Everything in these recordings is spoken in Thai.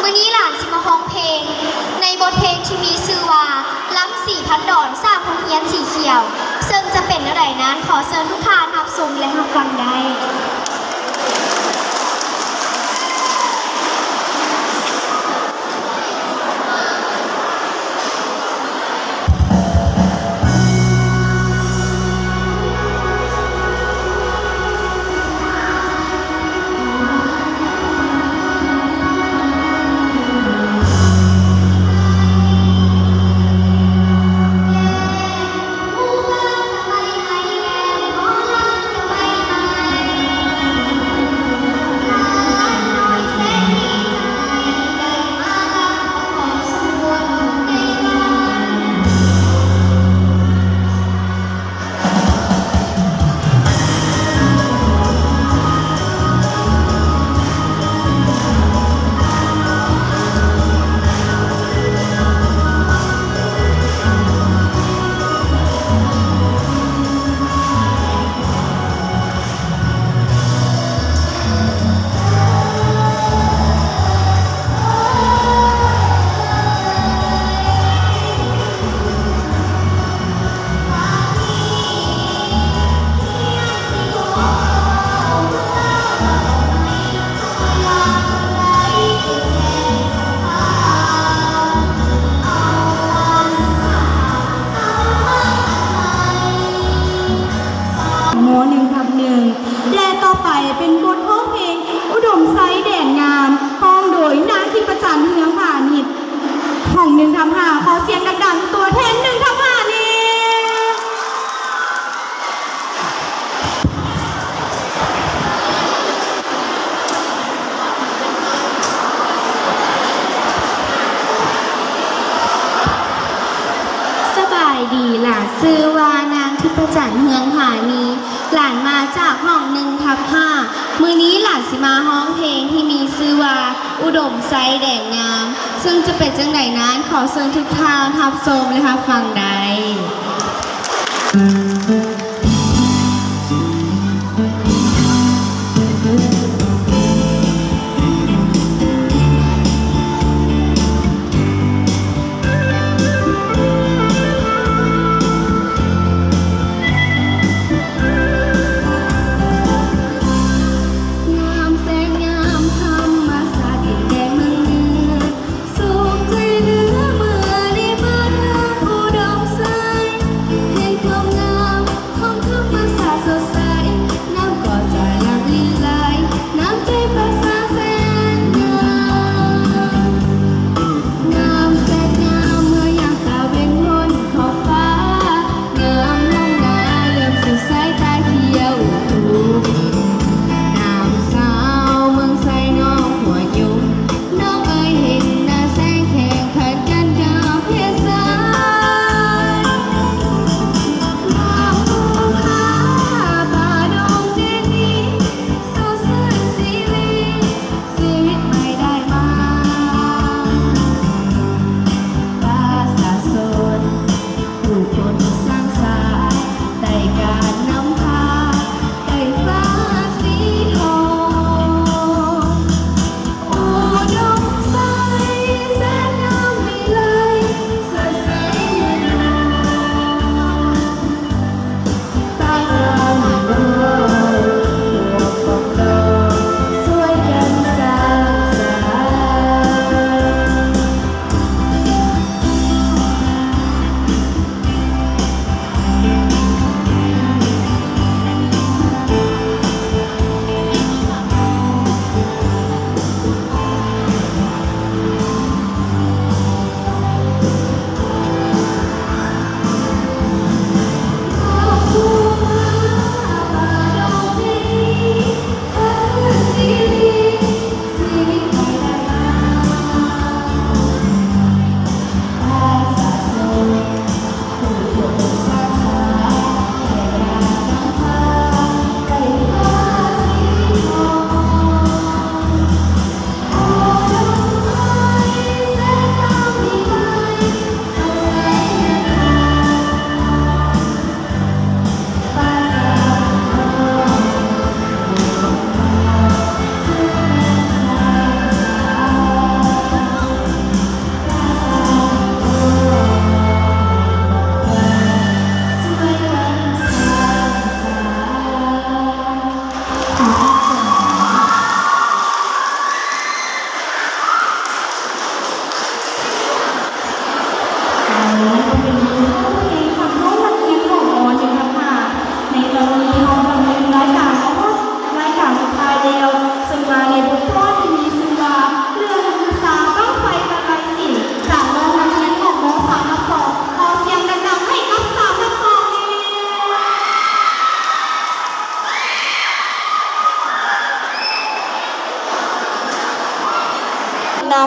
มื้อนี้หลานสิมาฮ้องเพลงในบทเพลงที่มีชื่อว่าล้ำสี่พันดอนสร้างคนเฮียนสีเขียวซึ่งจะเป็นอะไรนั้นขอเชิญทุกท่านรับชมและรับฟังได้ จันทร์เฮืองผานีหลานมาจากห้อง1/5มื้อนี้หลานสิมาฮ้องเพลงที่มีชื่อว่าอุดมไซแดงงามซึ่งจะเป็นจังไดนั้นขอเชิญทุกท่านรับชมและรับฟังได้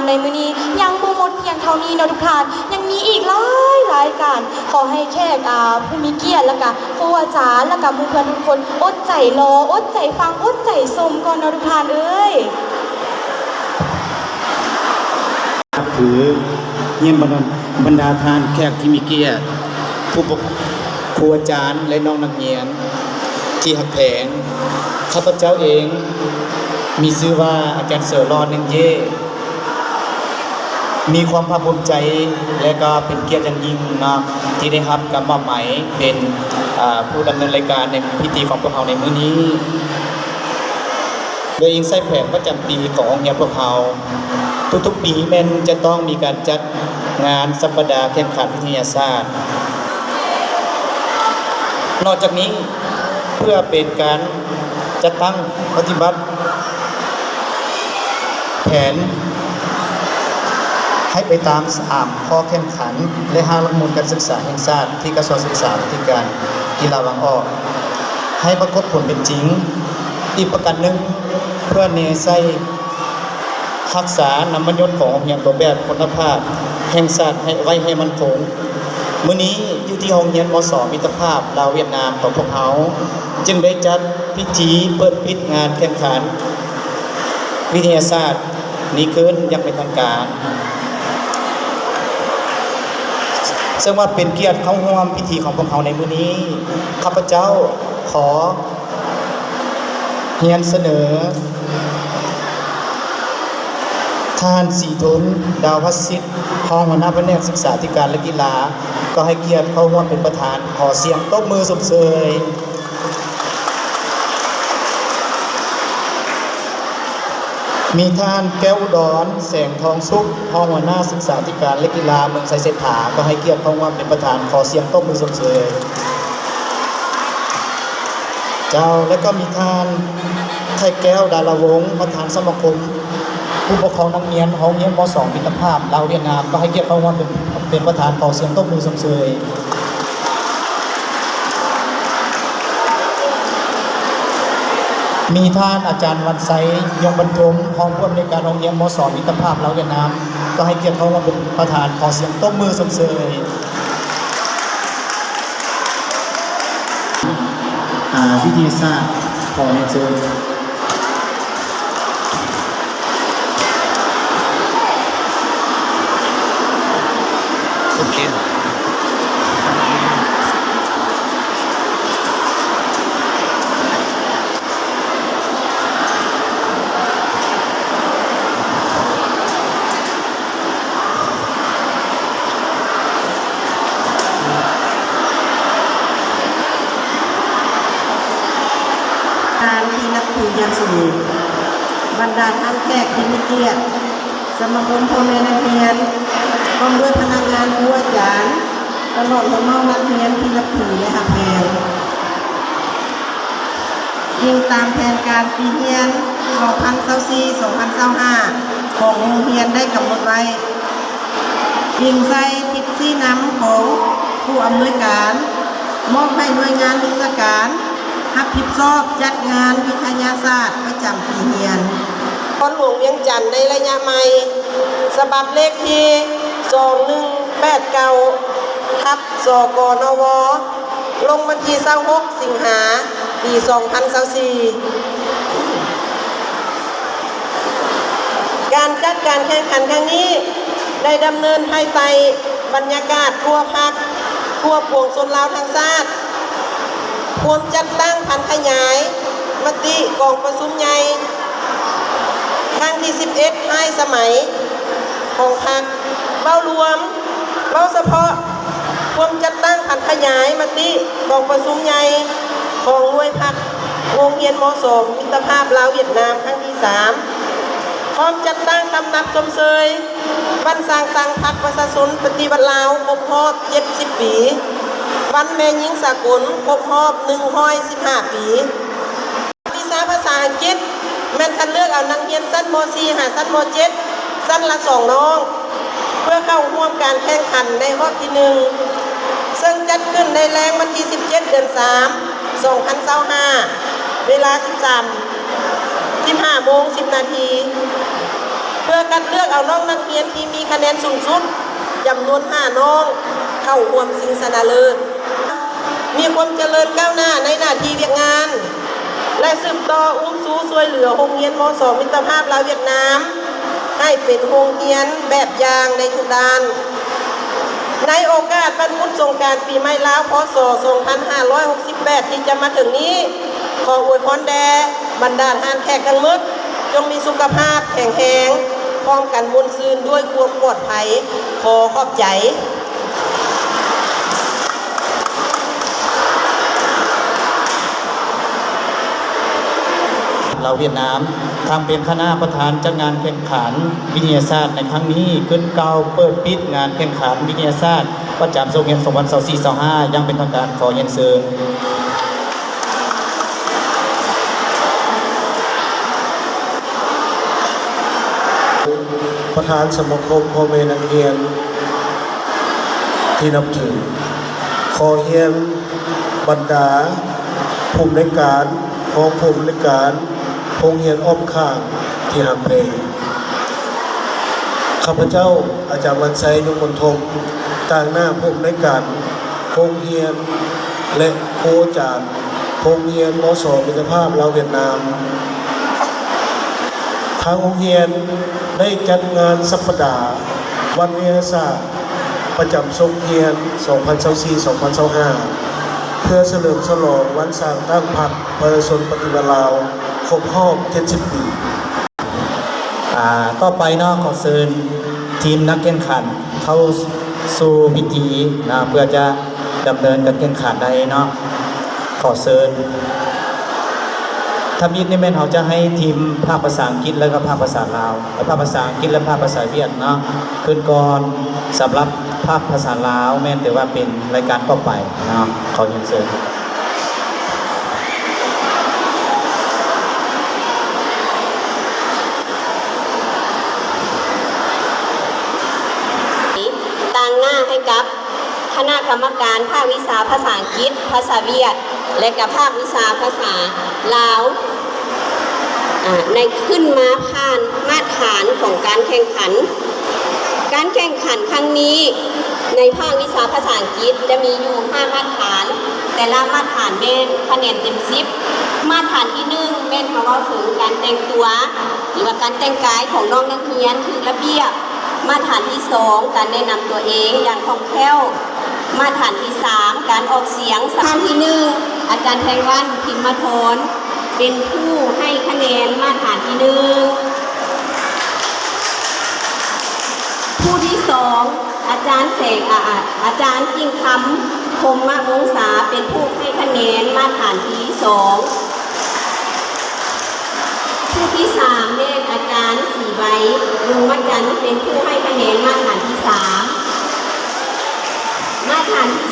ในมื้อนี้ยังบ่หมดเพียงเท่านี้เนาะทุกท่านยังมีอีกหลายรายการขอให้แขกผู้มีเกียรติแล้วก็ครูอาจารย์แล้วก็หมู่เพื่อนทุกคนอดใจรออดใจฟังอดใจชมก่อนเนาะทุกท่านเอ้ยถือเยี่ยมบรรดาทานแขกที่มีเกียรติผู้ปกครูอาจารย์และน้องนักเรียนที่หักแผงข้าพเจ้าเองมีชื่อว่าอาจารย์เสือรอดนึงเย่มีความภาคภูมิใจและก็เป็นเกียรติอย่างยิ่งนะที่ได้รับการมอบหมายเป็นผู้ดำเนินรายการในพิธีของพวกเราในมื้อนี้โดยอิงใส่แผนประจำปีของโรงเรียนพวกเราทุกๆปีแม่นจะต้องมีการจัดงานสัปดาห์แข่งขันวิทยาศาสตร์นอกจากนี้เพื่อเป็นการจัดตั้งปฏิบัติแผนให้ไปตาม3ข้อแข่งขันและ5หลักมูลการศึกษาแห่งชาติที่กระทรวงศึกษาธิการกีฬาบางอ้อให้ปรากฏผลเป็นจริงอีกประการหนึ่งเพื่อเนใส่รักษานำมันยศของโรงเรียนตัวแบบคุณภาพแห่งชาติให้ไว้ให้มันคง มื้อนี้อยู่ที่โรงเรียนมสมิตรภาพลาวเวียดนามของพวกเขาจึงได้จัดพิธีเปิดปิดงานแข่งขันวิทยาศาสตร์นี้ขึ้นอย่างเป็นทางการ ซึ่งว่าเป็นเกียรติเข้าร่วมพิธีของพวกเขาในมื้อนี้ข้าพเจ้าขอเรียนเสนอท่านศรีทุนดาวพัสสิทธิ์รองหัวหน้าแผนกศึกษาธิการและกีฬาก็ให้เกียรติเข้าร่วมเป็นประธานขอเสียงตบมือสมเสยมีท่านแก้วอุดรแสงทองสุขรองหัวหน้าศึกษาธิการและกีฬาเมืองไซเศรษฐาก็ให้เกียรติเข้าร่วมเป็นประธานขอเสียงตบมือสมเสยเจ้าและก็มีท่านไทยแก้วดาราวงศ์ประธานสมาคมผู้ปกครองนักเรียนโรงเรียนม.2 มิตรภาพลาวเวียดนามก็ให้เกียรติเข้าร่วมเป็นประธานขอเสียงตบมือสมเสยมีท่านอาจารย์วันไซยงบรรจงรองผู้อำนวยการโรงเรียนม.2 มิตรภาพลาวเวียดนามก็ให้เกียรติเข้าร่วมเป็นประธานขอเสียงตบมือสมเสยวิทยาศาสตร์ขอเรียนเชิญโอเคการที่นับถือยันสูงบรรดาท่านแขกที่มีเกียรติสมาคมพ่อแม่นักเรียนพร้อมด้วยพนักงานครูอาจารย์ตลอดทั้งน้องนักเรียนที่นับถือและหักแพงยิงตามแผนการปีเรียน 2024-2025 ของโรงเรียนได้กำหนดไว้ยิงใส่ทิศชี้นำของผู้อำนวยการมอบให้หน่วยงานราชการรับผิดชอบจัดงานวิทยาศาสตร์ประจำปีเรียนคนหลวงเวียงจันทร์ในระยะใหม่ฉบับเลขที่2189ทับสกนวลงวันที่26สิงหาปี 2024การจัดการแข่งขันครั้งนี้ได้ดำเนินภายใต้บรรยากาศทั่วภาคทั่วปวงชนลาวทั้งชาติควรจัดตั้งพันขยายมติกองประชุมใหญ่ครั้งที่11ให้สมัยของพรรคเบ้ารวมเบ้าเฉพาะควรจัดตั้งพันขยายมติกองประชุมใหญ่ของหน่วยพรรคโรงเรียนม.2 มิตรภาพลาวเวียดนามครั้งที่3พร้อมจัดตั้งคำนับชมเชยวันสร้างตั้งพรรคประชาชนปฏิบัติลาวครบรอบ70 ปีวันแม่หญิงสากลครบรอบ115 ปีวิชาภาษาอังกฤษแม่นคัดเลือกเอานักเรียนชั้นม.4 หาชั้นม.7 ชั้นละ2น้องเพื่อเข้าร่วมการแข่งขันในรอบที่1ซึ่งจัดขึ้นในแรงวันที่17 เดือน 3 2025 เวลา 15 โมง 10 นาทีเพื่อคัดเลือกเอาน้องนักเรียนที่มีคะแนนสูงสุดจำนวน5น้องเข้าร่วมชิงชนะเลิศมีความเจริญก้าวหน้าในหน้าที่เวียกงานและสืบต่ออุ้มสู้ช่วยเหลือโรงเรียนม.2 มิตรภาพลาวเวียดนามให้เป็นโรงเรียนแบบอย่างในทุกด้านในโอกาสวันพุธสงกรานต์ปีใหม่ลาวพ.ศ. 2568 ที่จะมาถึงนี้ขออวยพรแด่บรรดาท่านแขกทั้งหมดจงมีสุขภาพแข็งแรงพร้อมกันมวลซืนด้วยความปลอดภัยขอขอบใจลาวเวียดนามทำเป็นคณะประธานจัดงานแข่งขันวิทยาศาสตร์ในครั้งนี้ขึ้นเกล่าวเปิดปิดงานแข่งขันวิทยาศาสตร์ประจำโรงเรียน2024-25ยังเป็นทางการขอเรียนเชิญประธานสมาคมพ่อแม่นักเรียนที่นับถือขอเฮียนบรรดาภูมิในการของภูมิในการโรงเรียนอ้อมข้างที่หักเพลงข้าพเจ้าอาจารย์วันไซยงมนทม ต่างหน้าผู้อำนวยการโรงเรียนและครูอาจารย์โรงเรียนมส.มิตรภาพลาวเวียดนามทางโรงเรียนได้จัดงานสัปดาห์วันวิทยาศาสตร์ประจำโรงเรียน 2024-2025 เพื่อเฉลิมฉลองวันสร้างตั้งพรรคประชาชนปฏิวัติลาวครบรอบ 70 ปี ต่อไปเนาะขอเชิญทีมนักแข่งขันเข้าสู่พิธีนะเพื่อจะดำเนินการแข่งขันได้เนาะขอเชิญถ้ามีนี่แม่นเขาจะให้ทีมภาคภาษาอังกฤษแล้วก็ภาคภาษาลาวและภาคภาษาอังกฤษและภาคภาษาเวียดเนาะขึ้นก่อนสำหรับภาคภาษาลาวแม่นแต่ว่าเป็นรายการต่อไปเนาะขอเรียนเชิญ ต่างหน้าให้กับคณะกรรมการภาควิชาภาษาอังกฤษภาษาเวียดและกับภาควิชาภาษาลาวในขึ้นมาผ่านมาตรฐานของการแข่งขันครั้งนี้ในภาควิชาภาษาอังกฤษจะมีอยู่5มาตรฐานแต่ละมาตรฐานแม่นคะแนนเต็ม10มาตรฐานที่1แม่นเขาว่าถึงการแต่งตัวหรือว่าการแต่งกายของน้องนักเรียนคือระเบียบมาตรฐานที่2การแนะนำตัวเองอย่างคล่องแคล่วมาตรฐานที่3การออกเสียงมาตรฐานที่1อาจารย์แพงวันพิมพ์ธรเป็นผู้ให้คะแนนมาตรฐานที่1ผู้ที่2อาจารย์แสงอาจารย์กิ่งคำพรหมวงศาเป็นผู้ให้คะแนนมาตรฐานที่2ผู้ที่3เนี่ยอาจารย์สีใบลุงวัจันทร์เป็นผู้ให้คะแนนมาตรฐานที่3มาตรฐานที่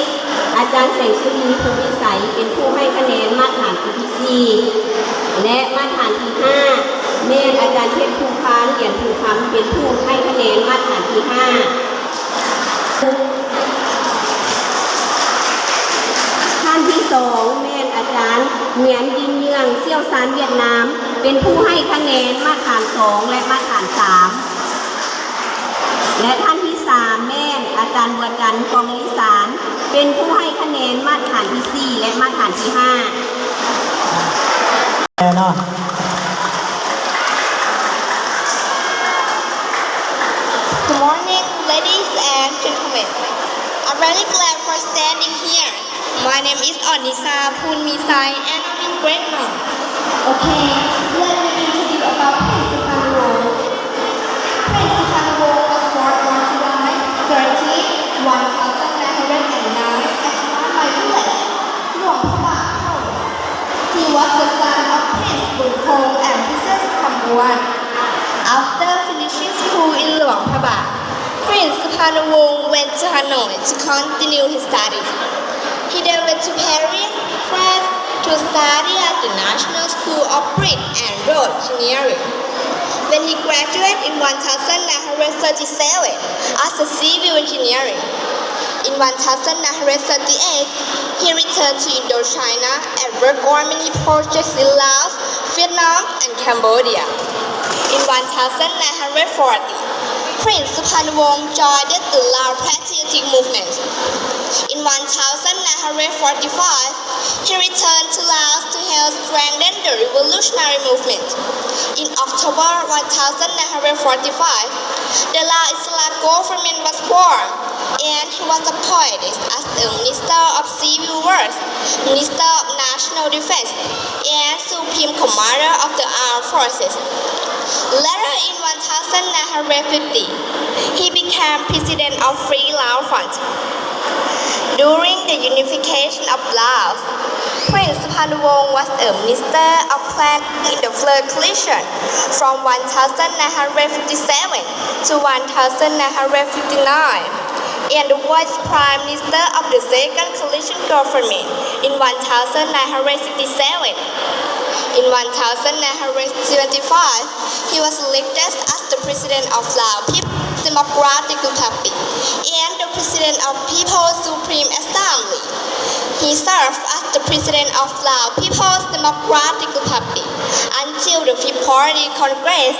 4อาจารย์แสงสุรีภูมิใสเป็นผู้ให้คะแนนมาตรฐานที่4และมาตรฐานที่5แม่อาจารย์เพชรภูพานเหรียญภูคำเป็นผู้ให้คะแนนมาตรฐานที่5ท่านที่2แม่อาจารย์เหงียนดินเยืองเซี่ยวซานเวียดนามเป็นผู้ให้คะแนนมาตรฐาน2และมาตรฐาน3และท่านที่3แม่อาจารย์บัวจันทร์กองลิสารเป็นผู้ให้คะแนนมาตรฐานที่4และมาตรฐานที่5 เนาะ Good morning, ladies and gentlemen. I'm really glad for standing here. My name is Onisa Punmisai and I'm in grade 9. Okay, let me introduce about Prince Sukarno. Prince Sukarno was born on July 13, 1909 at my village, Luang Prabhat. He was the son of Prince Buntong and Princess Kambuan. After finishing school in Luang Prabhat, Prince Sukarnowong went to Hanoi to continue his studies. He then went to Paris, France, to study at the National School of Brick and Road Engineering. When he graduated in 1937 as a civil engineering. In 1938, he returned to Indochina and worked on many projects in Laos, Vietnam, and Cambodia. In 1940, Prince Sukarnowong joined the Lao Patriotic Movement. In 1945, he returned to Laos to help strengthen the revolutionary movement. In October 1945, the Lao Islam government was formed, and he was appointed as the Minister of Civil Works, Minister of National Defense, and Supreme Commander of the Armed Forces. Later in 1950, he became President of Free Lao Front. During the unification of Laos, Prince Sukarnowong was a Minister of Plan in the Third Coalition from 1957 to 1959, and was Prime Minister of the Second Coalition Government in 1967. In 1975, he was elected as the President of Lao People's Democratic Republic and the President of People's Supreme Assembly. He served as the President of Lao People's Democratic Republic until the Fifth Party Congress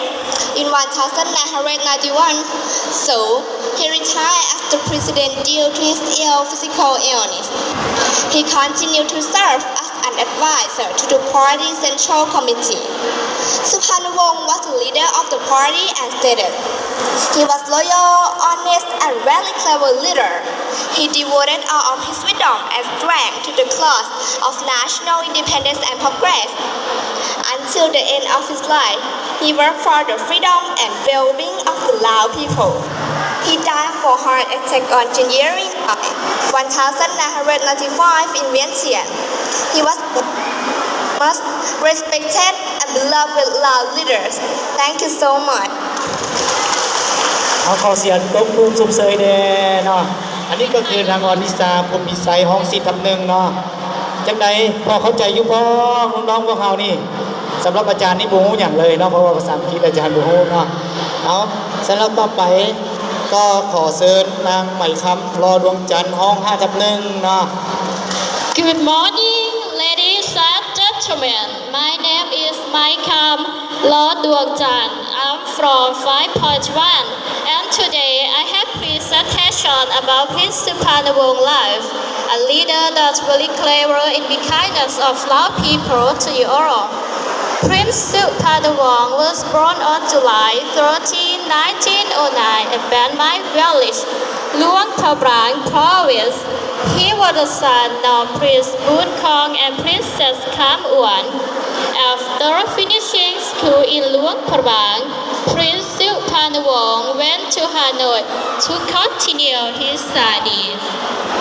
in 1991, so he retired as the president due to his physical illness. He continued to serve as an advisor to the party central committee. Sukarnowong was the leader of the party and stated, "He was loyal, honest, and very clever leader. He devoted all of his wisdom and strength to the cause of national independence and progress. Until the end of his life, he worked for the freedom and well-being of the Lao people." He died for heart attack on January 1995 in Vientiane. He was the most respected and beloved Lao leaders. Thank you so much. เอาขอเสียงตบมือสุมเสยแน่เนาะอันนี้ก็คือทางออนวิสาผมมีไซห้อง10/1เนาะจังใดพอเข้าใจอยู่บ่น้องๆพวกเฮานี่สำหรับอาจารย์นี่บ่ฮู้หยังเลยเนาะเพราะว่าภาษาอังกฤษอาจารย์บ่ฮู้เนาะเอาสำหรับต่อไปก็ขอเชิญนางไหมคำรอดวงจันทร์ห้อง5/1เนาะ Good morning, ladies and gentlemen. My name is Maikam Lord Duangjan. I'm from 5.1, and today I have presentation about Prince Sukarnowong life, a leader that's really clever in the kindness of Lao people to you all. Prince Sukarnowong was born on July 13, 1909 in Ban Mai village, Luang Prabang province. He was the son of Prince Boon Kong and Princess Kam Uan. After finishing school in Luang Prabang, Prince Sukarnowong went to Hanoi to continue his studies.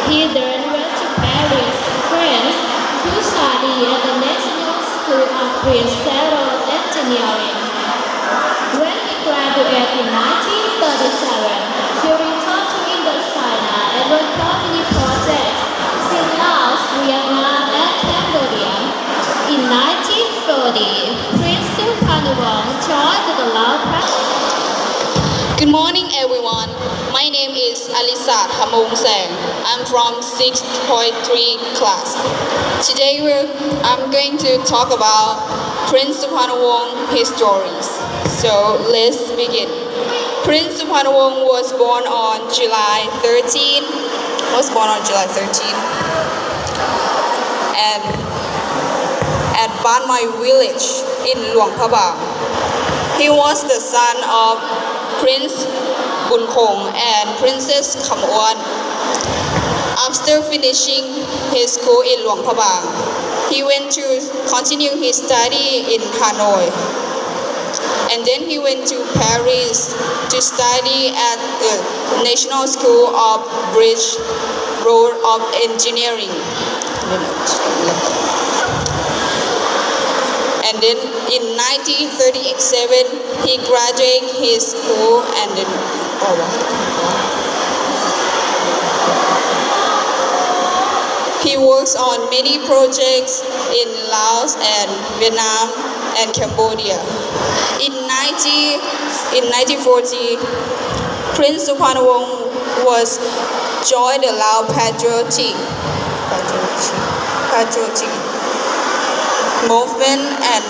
He then went to Paris, France, to study at the National School of Prince Sarah Engineering. When he graduated in 1937, he returned to Indochina and worked on many projects in Laos, Vietnam, and Cambodia. In 1940, Prince Sukarnowong joined the Lao Party. Good morning, everyone. My name is Alisa Thamong Sang. I'm from 6.3 class. Today I'm going to talk about Prince Sukarnowong, his stories. So let's begin. Prince Sukarnowong was born on July 13. And at Ban Mai village in Luang Prabang. He was the son of Prince Boon Kong and Princess Kam Uan. After finishing his school in Luang Prabang, he went to continue his study in Hanoi. And then he went to Paris to study at the National School of Bridge Road of Engineering. And then in 1937, he graduated his school and then he works on many projects in Laos and Vietnam and Cambodia. In 1940, Prince Sukarnowong was joined the Lao Patriotic movement and